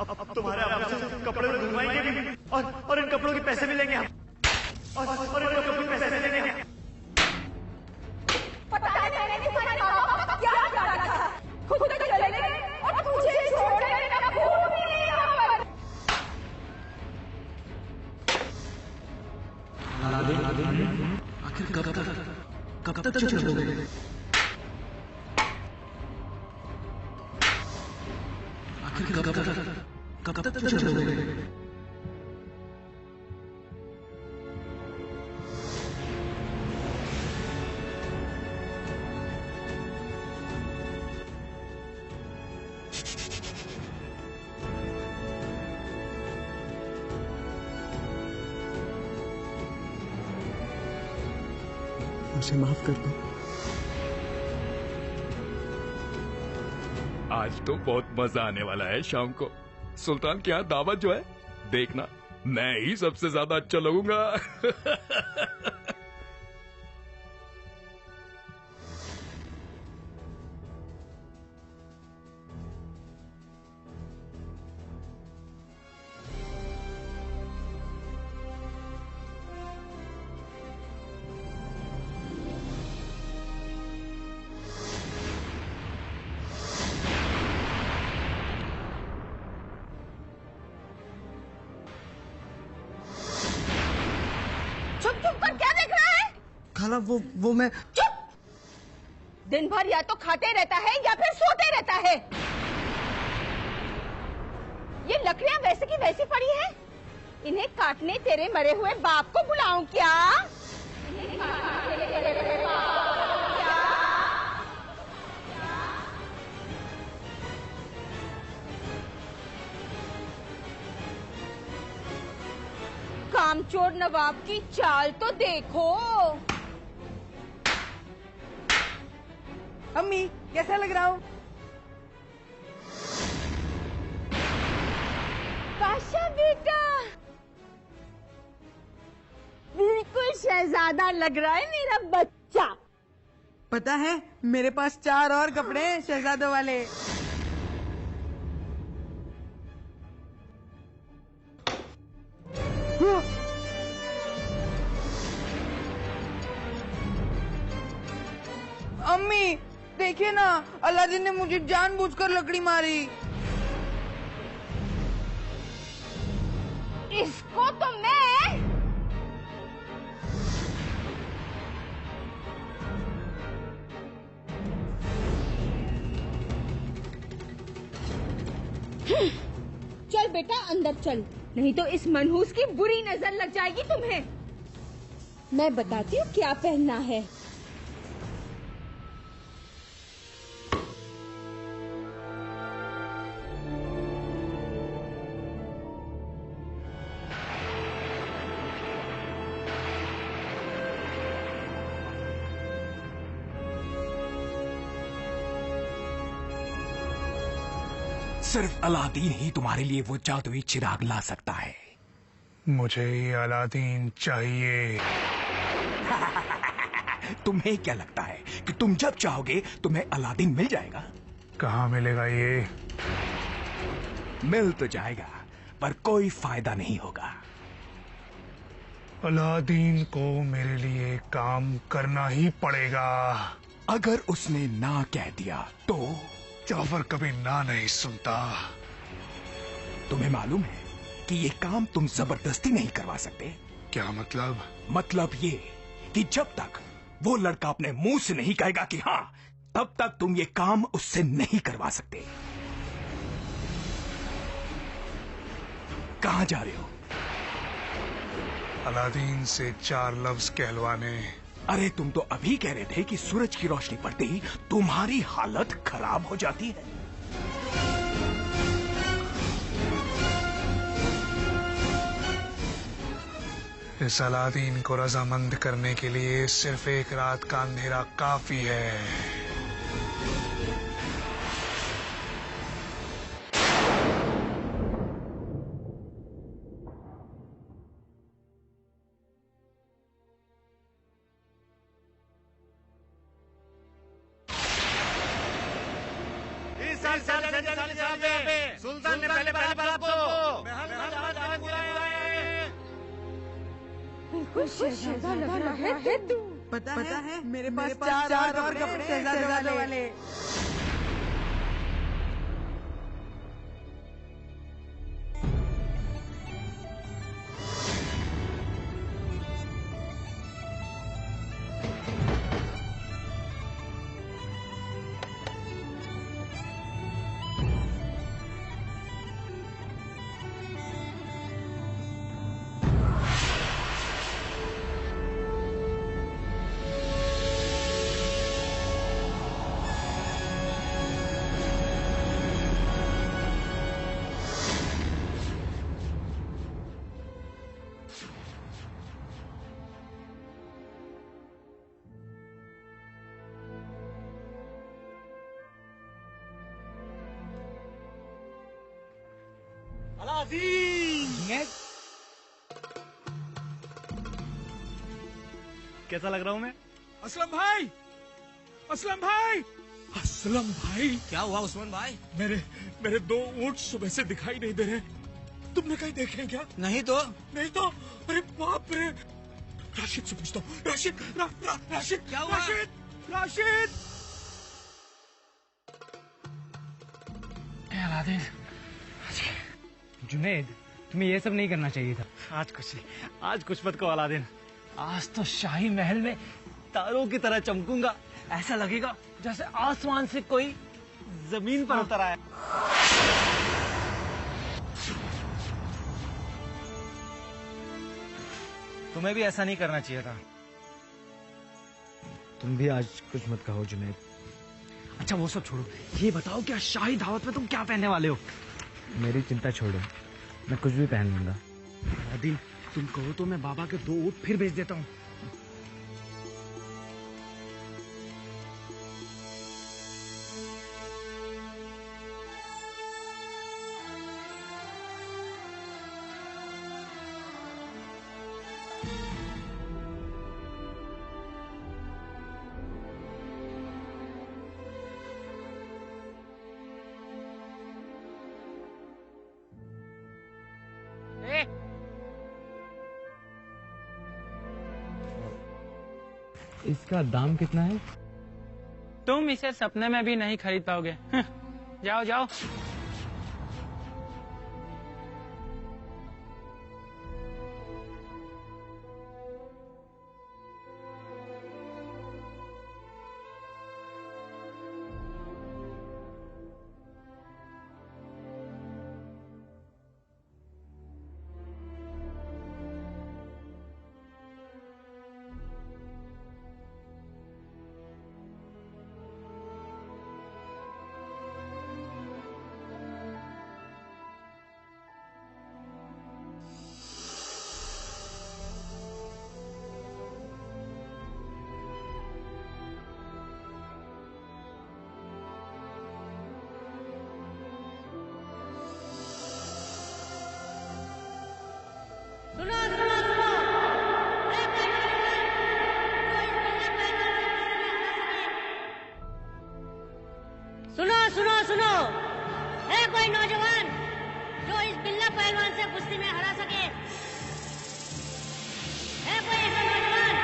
अब तुम्हारे आपसे कपड़े धुलवाएंगे भी और इन कपड़ों के पैसे भी लेंगे हम और इन कपड़ों के पैसे भी लेंगे हम। पता है मैंने तुम्हारे पापा का क्या किया था? खुद तो चले गए और तुझे छोड़ के मेरा खून भी नहीं यहाँ पर। आखिर कब तक चुप रहोगे? आखिर कब तक चुप रहोगे? मुझे माफ कर दो। आज तो बहुत मजा आने वाला है शाम को। सुल्तान के यहाँ दावत जो है, देखना मैं ही सबसे ज्यादा अच्छा लगूंगा। खाला वो मैं चुप! दिन भर या तो खाते रहता है या फिर सोते रहता है। ये लकड़ियां वैसे की वैसी पड़ी हैं। इन्हें काटने तेरे मरे हुए बाप को बुलाऊं क्या? कामचोर नवाब की चाल तो देखो। अम्मी कैसा लग रहा हूँ? बादशाह बेटा, बिल्कुल शहजादा लग रहा है मेरा बच्चा। पता है मेरे पास 4 और कपड़े हैं शहजादों वाले। अम्मी देखिए ना, अलादीन ने मुझे जानबूझकर लकड़ी मारी। इसको तो मैं चल बेटा अंदर चल, नहीं तो इस मनहूस की बुरी नजर लग जाएगी तुम्हें। मैं बताती हूँ क्या पहनना है। सिर्फ अलादीन ही तुम्हारे लिए वो जादुई चिराग ला सकता है। मुझे ये अलादीन चाहिए। तुम्हें क्या लगता है कि तुम जब चाहोगे तुम्हें अलादीन मिल जाएगा? कहाँ मिलेगा ये? मिल तो जाएगा पर कोई फायदा नहीं होगा। अलादीन को मेरे लिए काम करना ही पड़ेगा। अगर उसने ना कह दिया तो? जाफर कभी ना नहीं सुनता। तुम्हें मालूम है कि ये काम तुम जबरदस्ती नहीं करवा सकते। क्या मतलब? मतलब ये कि जब तक वो लड़का अपने मुंह से नहीं कहेगा कि हाँ, तब तक तुम ये काम उससे नहीं करवा सकते। कहाँ जा रहे हो? अलादीन से 4 लफ्ज कहलवाने। अरे तुम तो अभी कह रहे थे कि सूरज की रोशनी पड़ते ही तुम्हारी हालत खराब हो जाती है। इस अलादीन को रजामंद करने के लिए सिर्फ एक रात का अंधेरा काफी है। सुल्तान ने पहले बिल्कुल शहजादा लग रहा है तू। पता है मेरे पास चार और कपड़े शहजादे वाले। कैसा लग रहा हूँ मैं? असलम भाई, असलम भाई, असलम भाई, क्या हुआ उस्मान भाई? मेरे 2 ऊंट सुबह से दिखाई नहीं दे रहे। तुमने कहीं देखे क्या? नहीं तो। अरे बाप रे। राशिद से पूछता हूँ। राशिद क्या हुआ? राशिद। अलादीन, जुनेद, तुम्हें ये सब नहीं करना चाहिए था। आज कुछ मत कहो अलादीन। आज तो शाही महल में तारों की तरह चमकूंगा। ऐसा लगेगा जैसे आसमान से कोई जमीन पर उतर आया। तुम्हें भी ऐसा नहीं करना चाहिए था। तुम भी आज कुछ मत कहो जुनेद। अच्छा वो सब छोड़ो, ये बताओ क्या शाही दावत में तुम क्या पहनने वाले हो? मेरी चिंता छोड़ो, मैं कुछ भी पहन लूंगा। अलादीन, तुम कहो तो मैं बाबा के 2 ऊँट फिर भेज देता हूँ। इसका दाम कितना है? तुम इसे सपने में भी नहीं खरीद पाओगे। जाओ जाओ। सुनो, है कोई नौजवान जो इस बिल्ला पहलवान से कुश्ती में हरा सके? है कोई ऐसा नौजवान?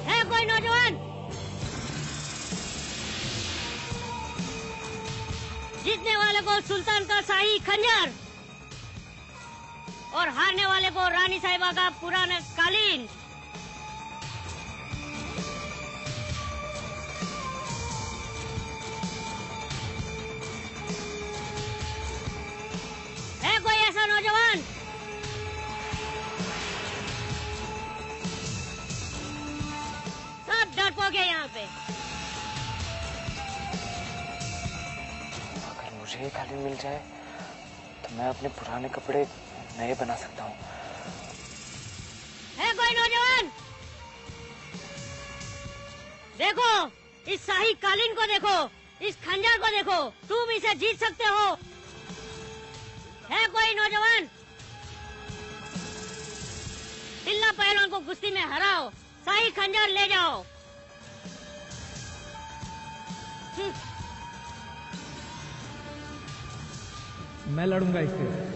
है कोई नौजवान? जीतने वाले को सुल्तान का शाही खंजर और हारने वाले को रानी साहिबा का पुराना कालीन। है कोई ऐसा नौजवान? सब डरपोक है यहाँ पे। मुझे ये कालीन मिल जाए तो मैं अपने पुराने कपड़े नए बना सकता हूँ। है कोई नौजवान? देखो, इस शाही कालीन को देखो, इस खंजर को देखो, तुम इसे जीत सकते हो। है कोई नौजवान? बिल्ला पहलवान को कुश्ती में हराओ, शाही खंजर ले जाओ मैं लड़ूंगा इससे।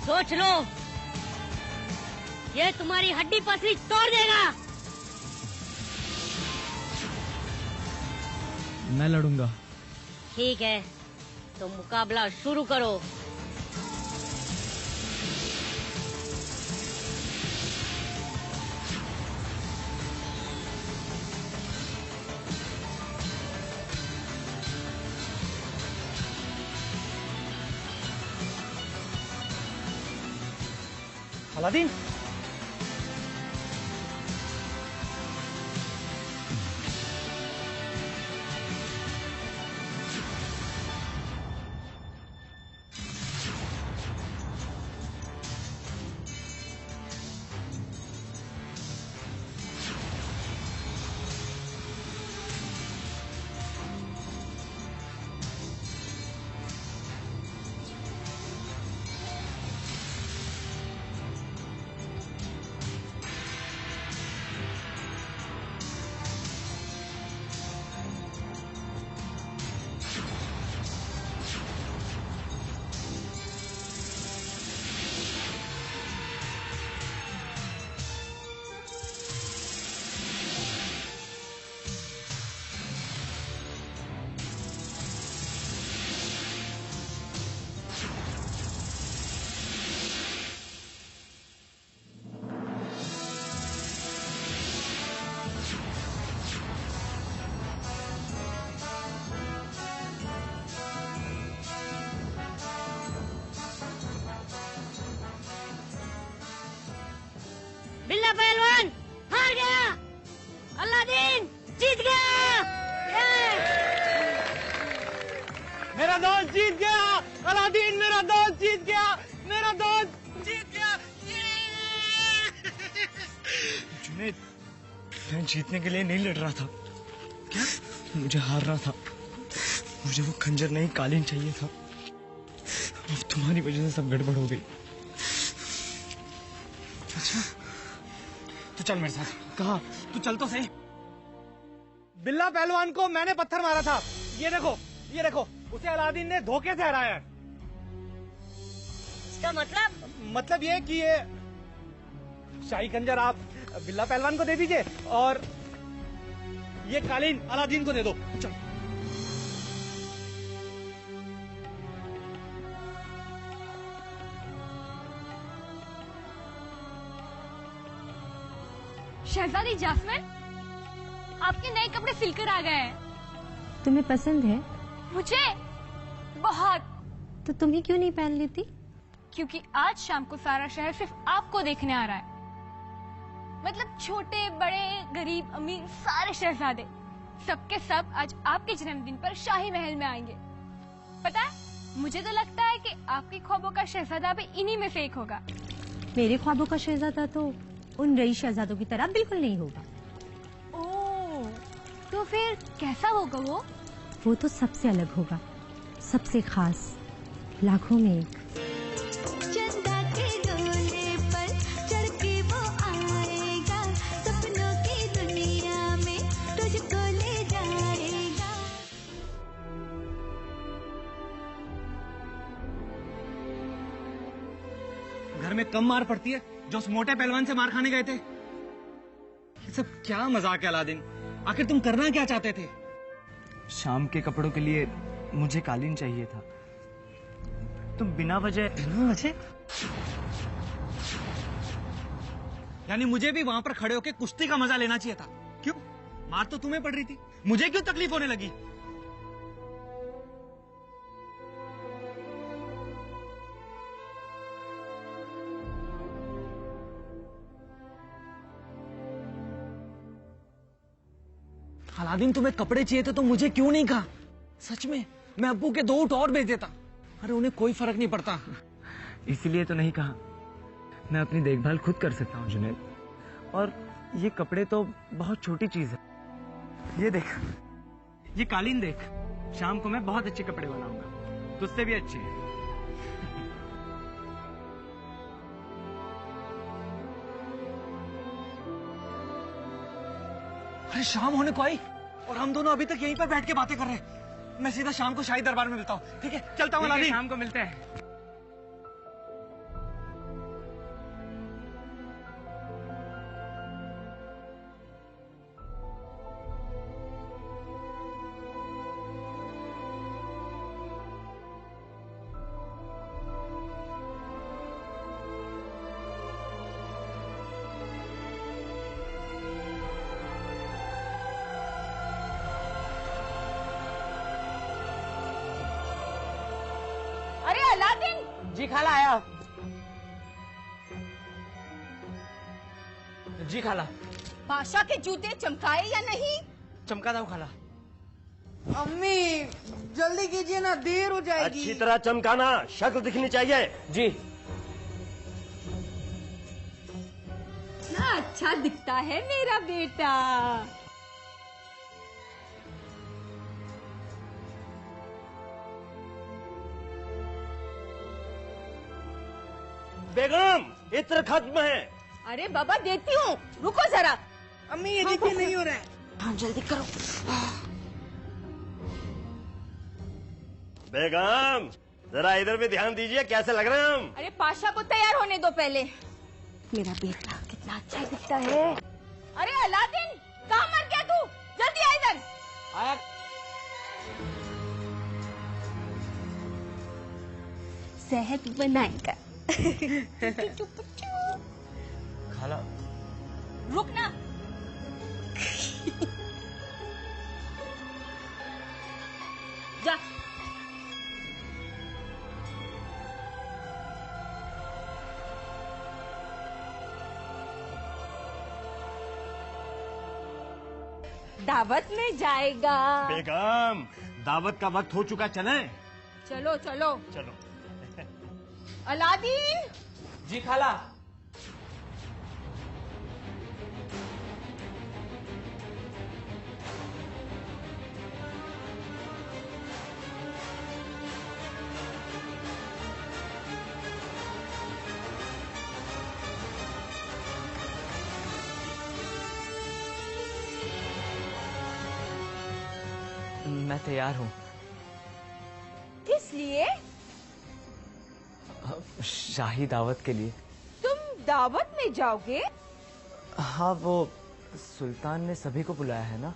सोच लो, ये तुम्हारी हड्डी पसली तोड़ देगा। मैं लड़ूंगा। ठीक है, तो मुकाबला शुरू करो। अलादीन, बिल्ला पहलवान हार गया, अलादीन जीत गया। मेरा दोस्त जीत गया। अलादीन मेरा दोस्त जीत गया। मेरा दोस्त जीत गया। जुनैद, मैं जीतने के लिए नहीं लड़ रहा था। क्या? मुझे हारना था। मुझे वो खंजर नहीं, कालीन चाहिए था। अब तुम्हारी वजह से सब गड़बड़ हो गई। अच्छा, तो चल मेरे साथ। कहाँ? तू चल तो सही। बिल्ला पहलवान को मैंने पत्थर मारा था। ये देखो, ये देखो, उसे अलादीन ने धोखे से हराया है। इसका मतलब ये कि ये शाही खंजर आप बिल्ला पहलवान को दे दीजिए और ये कालीन अलादीन को दे दो। चल। शहजादी जास्मिन, आपके नए कपड़े सिलकर आ गए हैं। तुम्हें पसंद है? मुझे बहुत। तो तुम्हें क्यों नहीं पहन लेती? क्योंकि आज शाम को सारा शहर सिर्फ आपको देखने आ रहा है। मतलब छोटे बड़े गरीब अमीर सारे शहजादे सबके सब आज आपके जन्मदिन पर शाही महल में आएंगे। पता है, मुझे तो लगता है कि आपके ख्वाबों का शहजादा भी इन्हीं में से एक होगा। मेरे ख्वाबों का शहजादा तो उन रई शहजादों की तरह बिल्कुल नहीं होगा। ओह, तो फिर कैसा होगा वो? वो तो सबसे अलग होगा, सबसे खास, लाखों में एक। चंदा के डोले पर चढ़ के वो आएगा, सपनों की दुनिया में तुझको ले जाएगा। घर में कम मार पड़ती है जो उस मोटे पहलवान से मार खाने गए थे। ये सब क्या मजाक है अलादीन? आखिर तुम करना क्या चाहते थे? शाम के कपड़ों के लिए मुझे कालीन चाहिए था। तुम बिना वजह यानी मुझे भी वहां पर खड़े होकर कुश्ती का मजा लेना चाहिए था। क्यों? मार तो तुम्हें पड़ रही थी, मुझे क्यों तकलीफ होने लगी? अलादीन तुम्हें कपड़े चाहिए थे तो मुझे क्यों नहीं कहा? सच में मैं अब्बू के 2 ऊँट और भेज देता। अरे उन्हें कोई फर्क नहीं पड़ता। इसलिए तो नहीं कहा। मैं अपनी देखभाल खुद कर सकता हूँ जुनैद। और ये कपड़े तो बहुत छोटी चीज है। ये देख, ये कालीन देख। शाम को मैं बहुत अच्छे कपड़े बनाऊंगा, तुझसे भी अच्छे। अरे शाम होने को आई और हम दोनों अभी तक यहीं पर बैठ के बातें कर रहे हैं। मैं सीधा शाम को शाही दरबार में मिलता हूँ। ठीक है, चलता हूँ अलादीन। शाम को मिलते हैं। अरे अलादीन! जी खाला आया। जी खाला। पाशा के जूते चमकाए या नहीं? चमका दो खाला। अम्मी जल्दी कीजिए ना, देर हो जाएगी। अच्छी तरह चमकाना, शक्ल दिखनी चाहिए। जी। ना अच्छा दिखता है मेरा बेटा। बेगम इत्र खत्म है। अरे बाबा देती हूँ, रुको जरा। अम्मी ये देखिए नहीं हो रहा है। हाँ जल्दी करो। बेगम जरा इधर भी ध्यान दीजिए, कैसे लग रहे हैं हम? अरे पाशा को तैयार होने दो पहले। मेरा बेटा कितना अच्छा दिखता है। अरे अलादीन कहाँ मर गया तू? जल्दी आ इधर। आया। सेहत बनाएगा। खाला रुक ना। जा। दावत में जाएगा। बेगम दावत का वक्त हो चुका, चलें? चलो चलो चलो। अलादीन! जी खाला। मैं तैयार हूँ। किस लिए? शाही दावत के लिए। तुम दावत में जाओगे? हाँ, वो सुल्तान ने सभी को बुलाया है ना?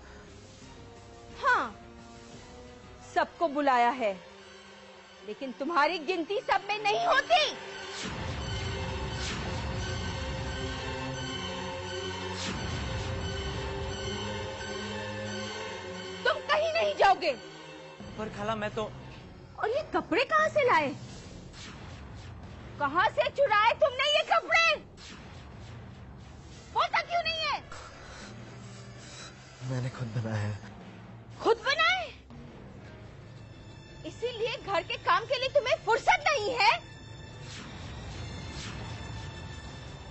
हाँ, सबको बुलाया है, लेकिन तुम्हारी गिनती सब में नहीं होती। तुम कहीं नहीं जाओगे। पर खाला मैं तो। और ये कपड़े कहाँ से लाए? कहाँ से चुराए तुमने ये कपड़े? बोलता क्यों नहीं है? मैंने खुद बनाया है। खुद बनाए? इसीलिए घर के काम के लिए तुम्हें फुर्सत नहीं है?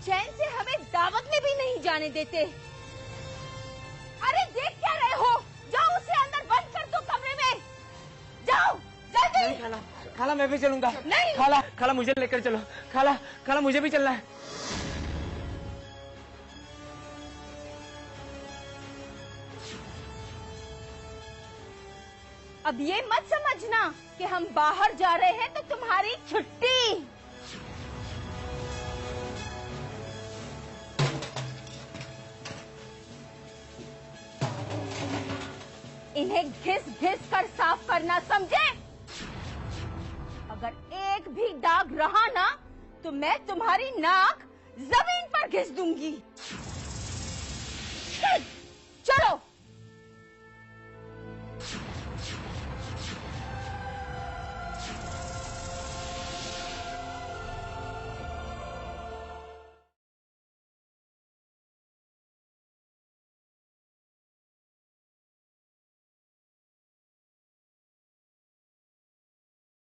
चैन से हमें दावत में भी नहीं जाने देते। अरे देख क्या रहे हो? जाओ उसे अंदर बंद कर दो कमरे में। जाओ जल्दी। नहीं खाला, खाला मैं भी चलूंगा। नहीं। खाला, खाला मुझे लेकर चलो। खाला, खाला मुझे भी चलना है। अब ये मत समझना कि हम बाहर जा रहे हैं तो तुम्हारी छुट्टी। इन्हें घिस घिस कर साफ करना, समझे? अगर एक भी दाग रहा ना तो मैं तुम्हारी नाक जमीन पर घिस दूंगी।